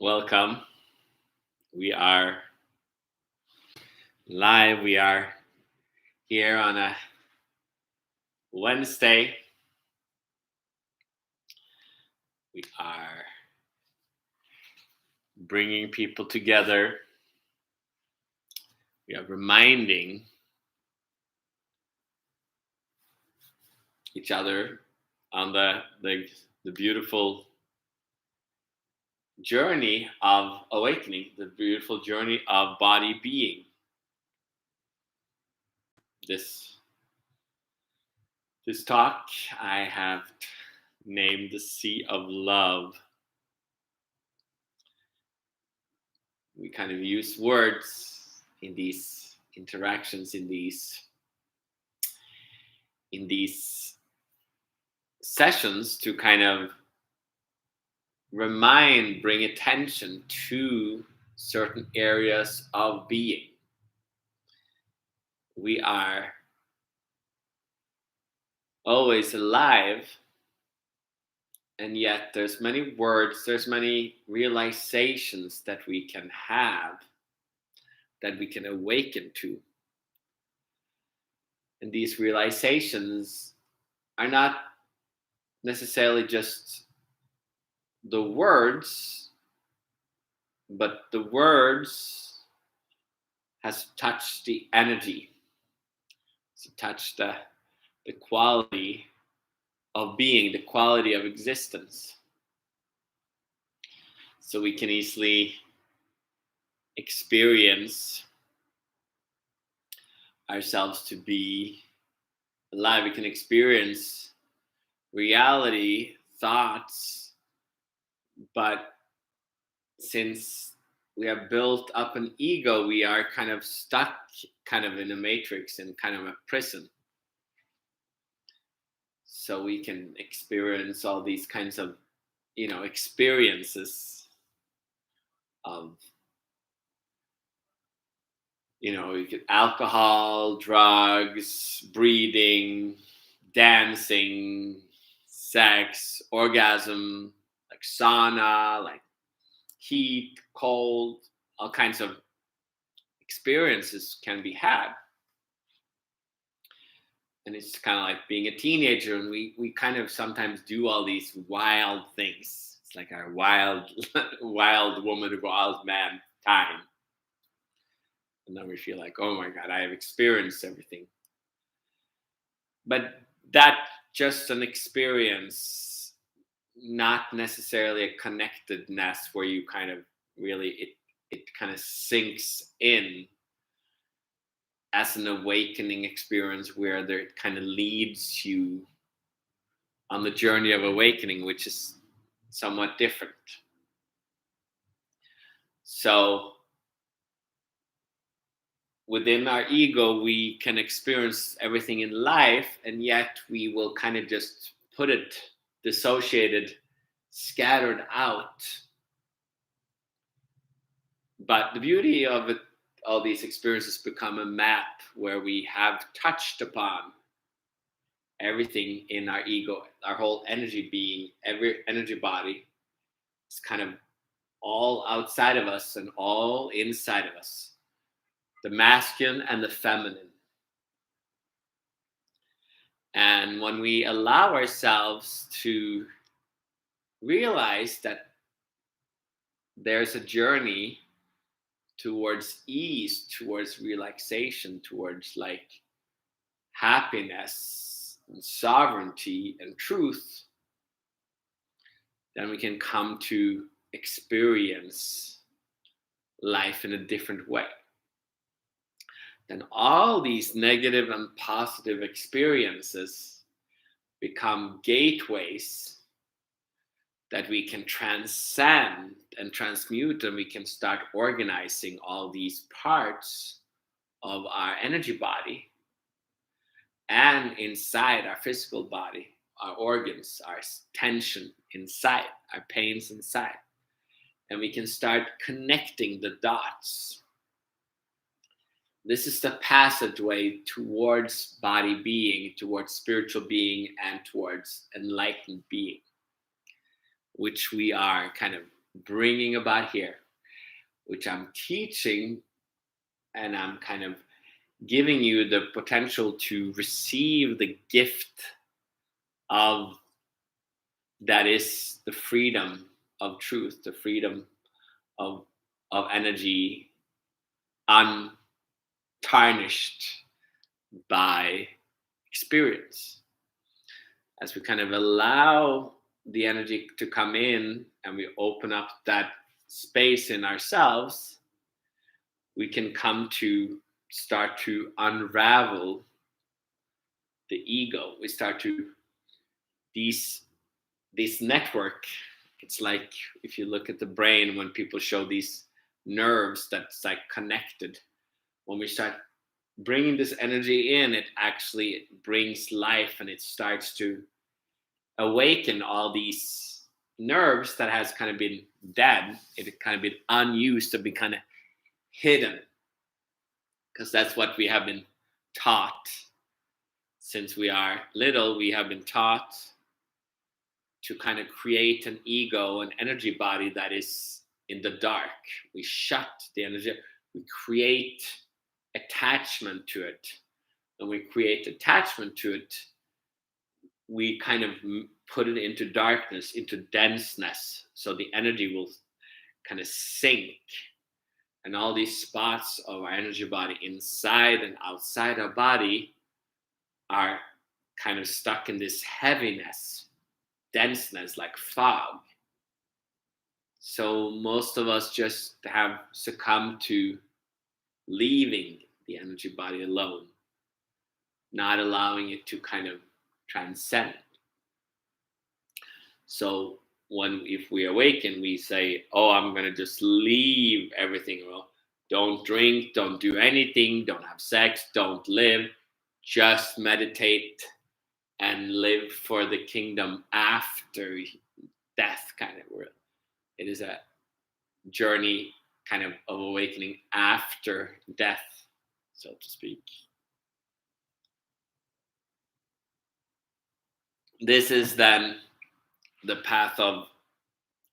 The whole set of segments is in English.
Welcome. We are live. We are here on a Wednesday. We are bringing people together. We are reminding each other on the beautiful journey of awakening, the beautiful journey of body being. This talk I have named the Sea of Love. We kind of use words in these interactions, in these sessions to kind of bring attention to certain areas of being. We are always alive, and yet there's many words, there's many realizations that we can have, that we can awaken to. And these realizations are not necessarily just the words, but the words has touched the energy, it's touched the quality of being, the quality of existence. So we can easily experience ourselves to be alive. We can experience reality, thoughts, but since we have built up an ego, we are kind of stuck kind of in a matrix and kind of a prison. So we can experience all these kinds of, experiences of, you could alcohol, drugs, breathing, dancing, sex, orgasm, like sauna, like heat, cold, all kinds of experiences can be had. And it's kind of like being a teenager, and we kind of sometimes do all these wild things. It's like our wild woman, wild man time. And then we feel like, oh my God, I have experienced everything. But that's just an experience, not necessarily a connectedness where you kind of really, it kind of sinks in as an awakening experience where it kind of leads you on the journey of awakening, which is somewhat different. So within our ego, we can experience everything in life, and yet we will kind of just put it dissociated, scattered out. But the beauty of it, all these experiences become a map where we have touched upon everything in our ego, our whole energy being, every energy body is kind of all outside of us and all inside of us. The masculine and the feminine. And when we allow ourselves to realize that there's a journey towards ease, towards relaxation, towards like happiness and sovereignty and truth, then we can come to experience life in a different way. Then all these negative and positive experiences become gateways that we can transcend and transmute, and we can start organizing all these parts of our energy body and inside our physical body, our organs, our tension inside, our pains inside. And we can start connecting the dots. This is the passageway towards body being, towards spiritual being, and towards enlightened being, which we are kind of bringing about here, which I'm teaching, and I'm kind of giving you the potential to receive the gift of that is the freedom of truth, the freedom of energy, untarnished by experience. As we kind of allow the energy to come in and we open up that space in ourselves, we can come to start to unravel the ego. We start to this network. It's like if you look at the brain, when people show these nerves that's like connected, when we start bringing this energy in, it actually brings life, and it starts to awaken all these nerves that has kind of been dead. It kind of been unused, to be kind of hidden, because that's what we have been taught since we are little. We have been taught to kind of create an ego, an energy body that is in the dark. We shut the energy, we create attachment to it. When we create attachment to it, we kind of put it into darkness, into denseness, so the energy will kind of sink. And all these spots of our energy body inside and outside our body are kind of stuck in this heaviness, denseness, like fog. So most of us just have succumbed to leaving the energy body alone, not allowing it to kind of transcend. So if we awaken, we say, oh, I'm going to just leave everything. Well, don't drink, don't do anything, don't have sex, don't live, just meditate and live for the kingdom after death, kind of. It is a journey kind of awakening after death, so to speak. This is then the path of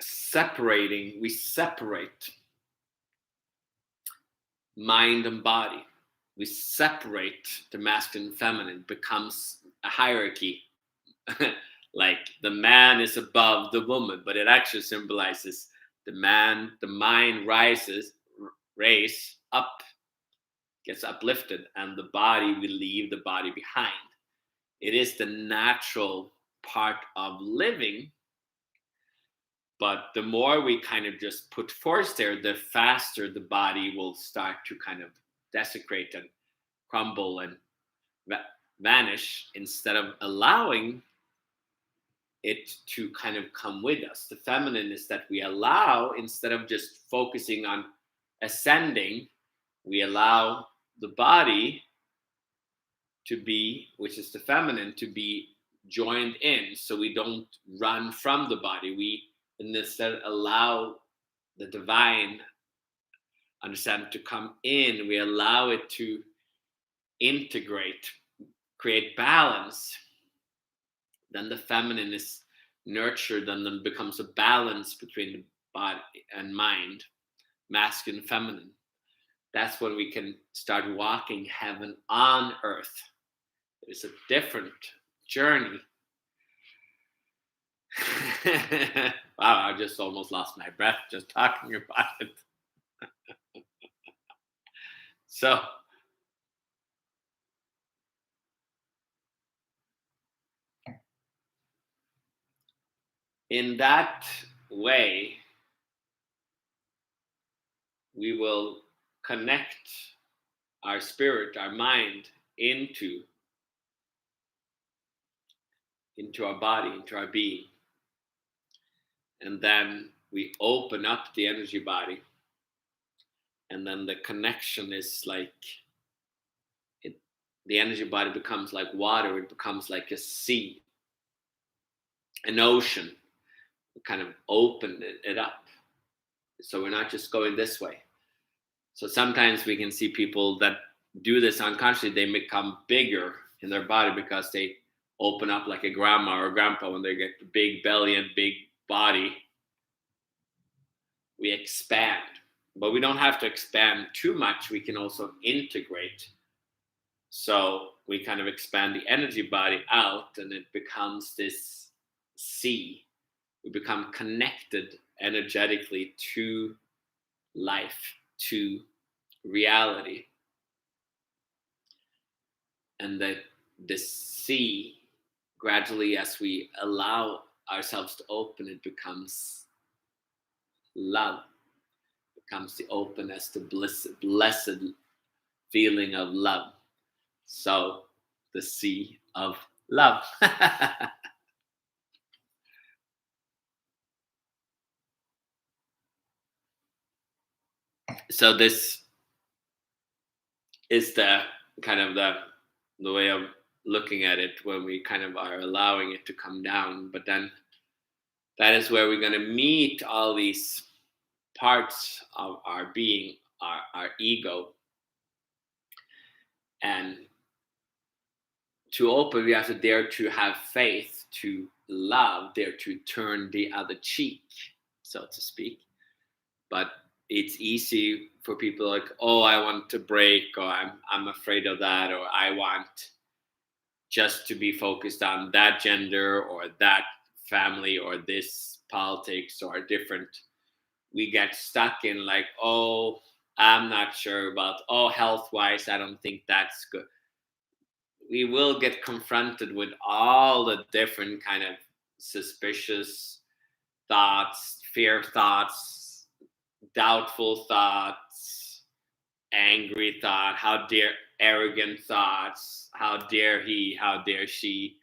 separating. We separate mind and body. We separate the masculine and feminine. It becomes a hierarchy. Like the man is above the woman, but it actually symbolizes the mind raise up, gets uplifted, and the body will leave the body behind. It is the natural part of living, but the more we kind of just put force there, the faster the body will start to kind of desecrate and crumble and vanish, instead of allowing it to kind of come with us. The feminine is that we allow, instead of just focusing on ascending, we allow the body to be, which is the feminine, to be joined in, so we don't run from the body. We instead allow the divine understanding to come in. We allow it to integrate, create balance. Then the feminine is nurtured, and then becomes a balance between the body and mind, masculine and feminine. That's when we can start walking heaven on earth. It's a different journey. Wow, I just almost lost my breath just talking about it. So, in that way, we will connect our spirit, our mind into our body, into our being. And then we open up the energy body. And then the connection is like, the energy body becomes like water. It becomes like a sea, an ocean. We kind of open it up. So we're not just going this way. So sometimes we can see people that do this unconsciously. They become bigger in their body because they open up like a grandma or grandpa when they get the big belly and big body. we expand. But we don't have to expand too much. We can also integrate. So we kind of expand the energy body out, and it becomes this sea. We become connected energetically to life, to reality. And the sea, gradually, as we allow ourselves to open, it becomes love. It becomes the openness, the blessed feeling of love. So the sea of love. So this is the kind of the way of looking at it when we kind of are allowing it to come down. But then that is where we're going to meet all these parts of our being, our ego. And to open, we have to dare to have faith, to love, dare to turn the other cheek, so to speak. But it's easy for people like, oh, I want to break, or I'm afraid of that, or I want just to be focused on that gender or that family or this politics or different. We get stuck in like, oh, I'm not sure about, oh, health wise, I don't think that's good. We will get confronted with all the different kind of suspicious thoughts, fear thoughts, doubtful thoughts, angry thought, how dare, arrogant thoughts, how dare he, how dare she,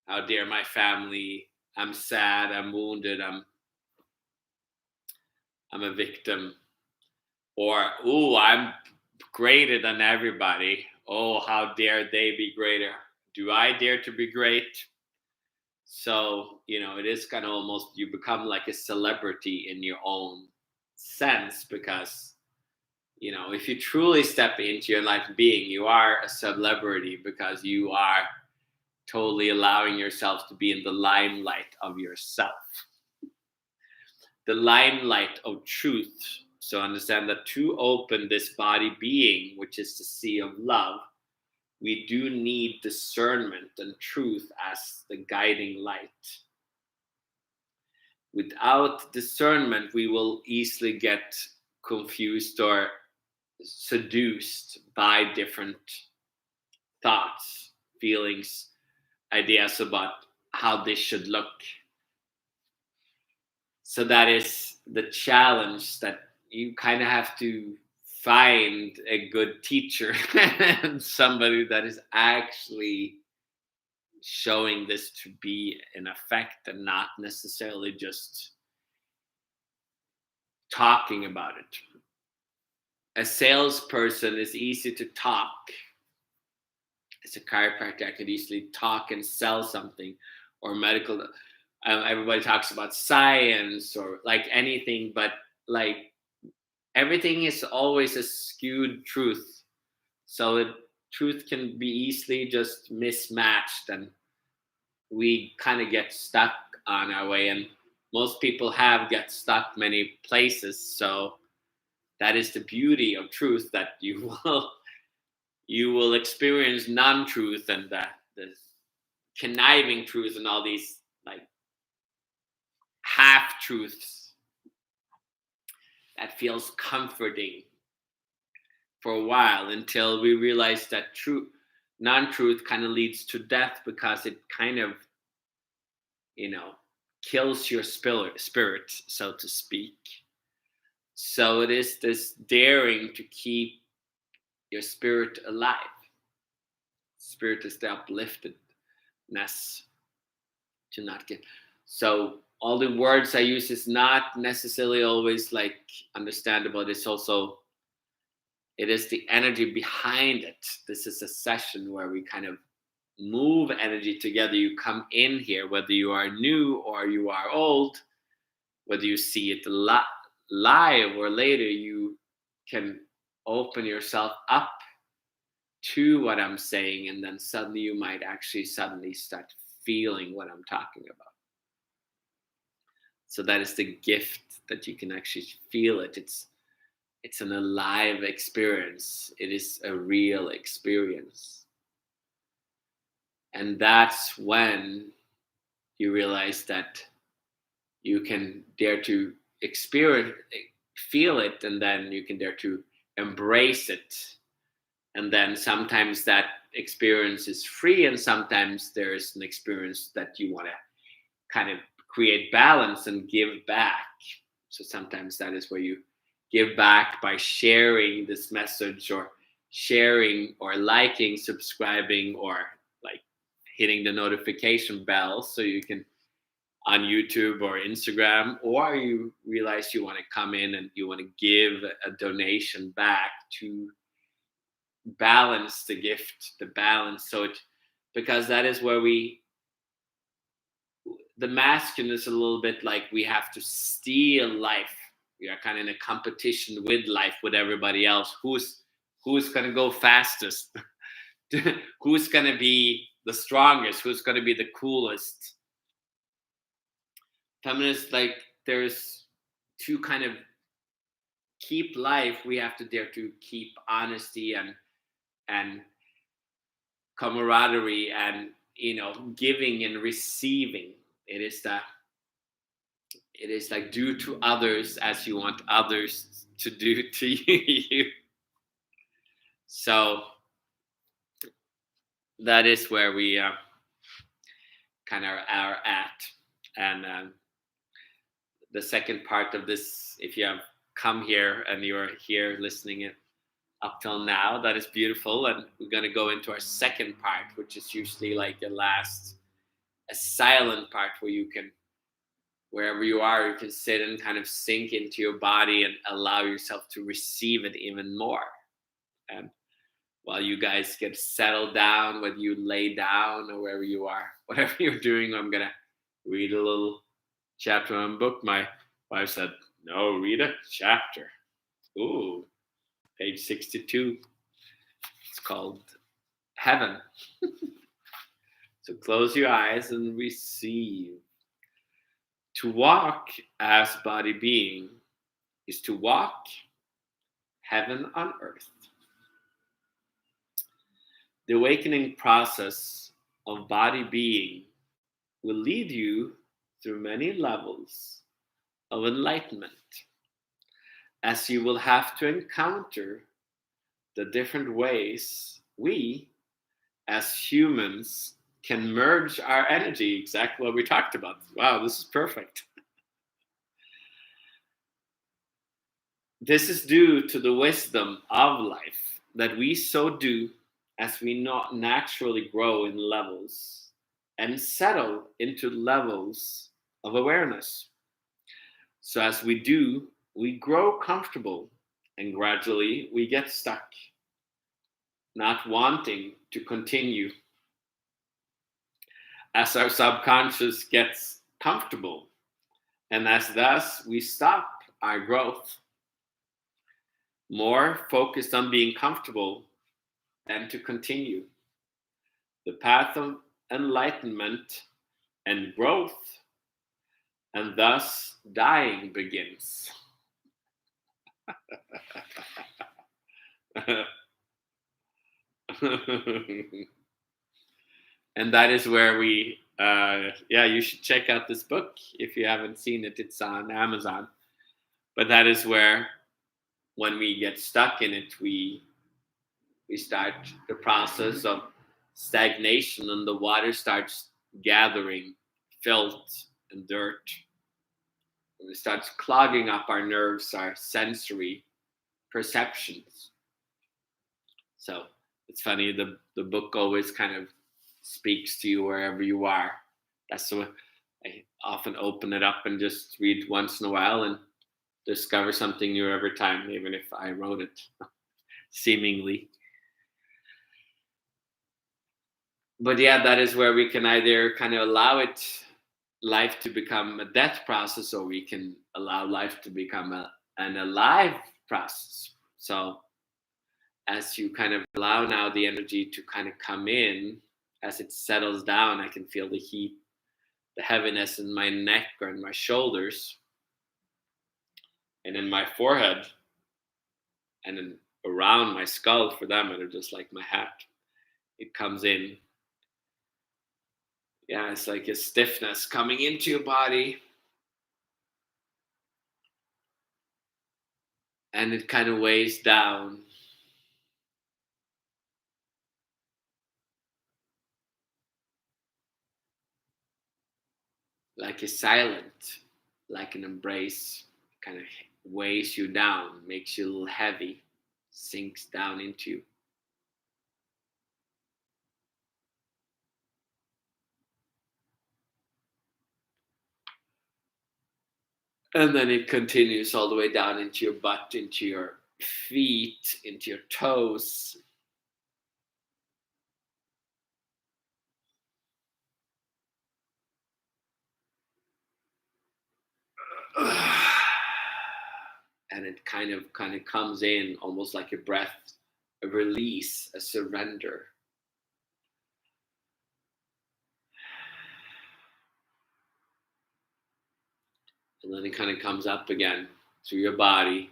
how dare my family, I'm sad, I'm wounded, I'm a victim, or oh, I'm greater than everybody, oh, how dare they be greater, do I dare to be great? So it is kind of almost, you become like a celebrity in your own sense, because if you truly step into your life being, you are a celebrity, because you are totally allowing yourself to be in the limelight of yourself, the limelight of truth. So understand that to open this body being, which is the sea of love, we do need discernment and truth as the guiding light. Without discernment, we will easily get confused or seduced by different thoughts, feelings, ideas about how this should look. So that is the challenge, that you kind of have to find a good teacher and somebody that is actually showing this to be an effect, and not necessarily just talking about it. A salesperson is easy to talk. As a chiropractor, I could easily talk and sell something, or medical. Everybody talks about science or like anything, but like everything is always a skewed truth. So the truth can be easily just mismatched, and we kind of get stuck on our way. And most people have get stuck many places. So that is the beauty of truth, that you will experience non-truth and the conniving truth and all these like half truths that feels comforting for a while, until we realize that non-truth kind of leads to death, because it kind of kills your spirit, so to speak. So it is this daring to keep your spirit alive. Spirit is the upliftedness, to not get. So all the words I use is not necessarily always like understandable. It is the energy behind it. This is a session where we kind of move energy together. You come in here, whether you are new or you are old, whether you see it live or later, you can open yourself up to what I'm saying, and then suddenly you might actually suddenly start feeling what I'm talking about. So that is the gift, that you can actually feel it. It's an alive experience. It is a real experience. And that's when you realize that you can dare to experience, feel it, and then you can dare to embrace it. And then sometimes that experience is free, and sometimes there's an experience that you want to kind of create balance and give back. So sometimes that is where you give back by sharing this message, or sharing, or liking, subscribing, or like hitting the notification bell, so you can, on YouTube or Instagram, or you realize you want to come in and you want to give a donation back to balance the gift, the balance. So it, because that is where the masculine is a little bit like we have to steal life. We are kind of in a competition with life, with everybody else. Who's gonna go fastest? Who's gonna be the strongest? Who's gonna be the coolest? Feminists, like, there's to kind of keep life, we have to dare to keep honesty and camaraderie, and giving and receiving. It is like, do to others as you want others to do to you. So that is where we kind of are at. And the second part of this, if you have come here and you're here listening it up till now, that is beautiful. And we're going to go into our second part, which is usually like a silent part, where you can, wherever you are, you can sit and kind of sink into your body and allow yourself to receive it even more. And while you guys get settled down, whether you lay down or wherever you are, whatever you're doing, I'm going to read a little chapter on a book. My wife said, no, read a chapter. Ooh, page 62. It's called Heaven. So close your eyes and receive. To walk as body being is to walk heaven on earth. The awakening process of body being will lead you through many levels of enlightenment, as you will have to encounter the different ways we, as humans, can merge our energy. Exactly what we talked about. Wow, this is perfect. This is due to the wisdom of life, that we so do as we not naturally grow in levels and settle into levels of awareness. So as we do, we grow comfortable, and gradually we get stuck, not wanting to continue. As our subconscious gets comfortable, and as thus we stop our growth, more focused on being comfortable than to continue. The path of enlightenment and growth, and thus dying, begins. And that is where we, you should check out this book if you haven't seen it. It's on Amazon. But that is where, when we get stuck in it, we start the process of stagnation, and the water starts gathering filth and dirt. And it starts clogging up our nerves, our sensory perceptions. So it's funny, the book always kind of speaks to you wherever you are. That's what I often open it up and just read once in a while and discover something new every time, even if I wrote it, seemingly. But yeah, that is where we can either kind of allow life to become a death process, or we can allow life to become an alive process. So as you kind of allow now the energy to kind of come in, as it settles down, I can feel the heat the heaviness in my neck or in my shoulders and in my forehead and then around my skull for them, and just like my hat, it comes in. Yeah, it's like a stiffness coming into your body, and it kind of weighs down. Like a silent, like an embrace, kind of weighs you down, makes you a little heavy, sinks down into you. And then it continues all the way down into your butt, into your feet, into your toes. And it kind of comes in almost like a breath, a release, a surrender. And then it kind of comes up again through your body,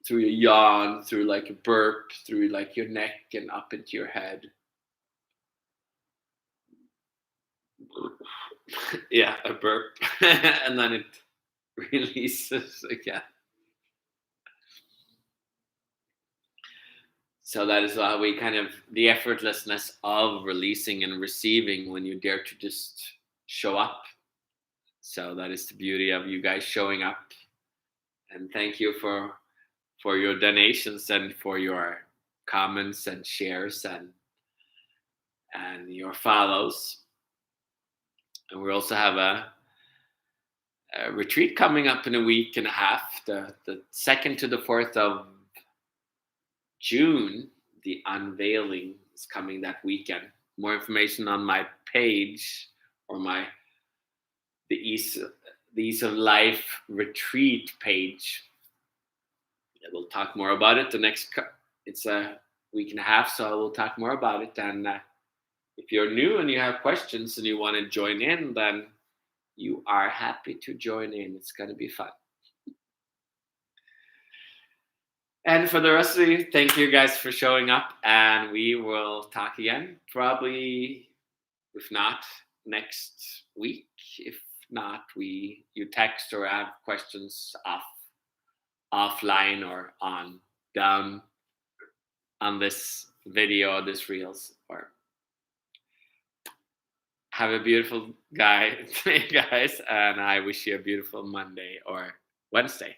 through your yawn, through like a burp, through like your neck and up into your head. Yeah, a burp. And then it releases again. So that is why we kind of, the effortlessness of releasing and receiving when you dare to just show up. So that is the beauty of you guys showing up. And thank you for your donations and for your comments and shares and your follows. And we also have a retreat coming up in a week and a half, the 2nd to the 4th of June. The unveiling is coming that weekend. More information on my page or the Ease of Life retreat page. We'll talk more about it. It's a week and a half, so we'll talk more about it. And if you're new and you have questions and you want to join in, then you are happy to join in. It's going to be fun. And for the rest of you, thank you guys for showing up. And we will talk again, probably, if not next week. If not, you text or have questions offline or down on this video, this reels, or have a beautiful day, guys, and I wish you a beautiful Monday or Wednesday.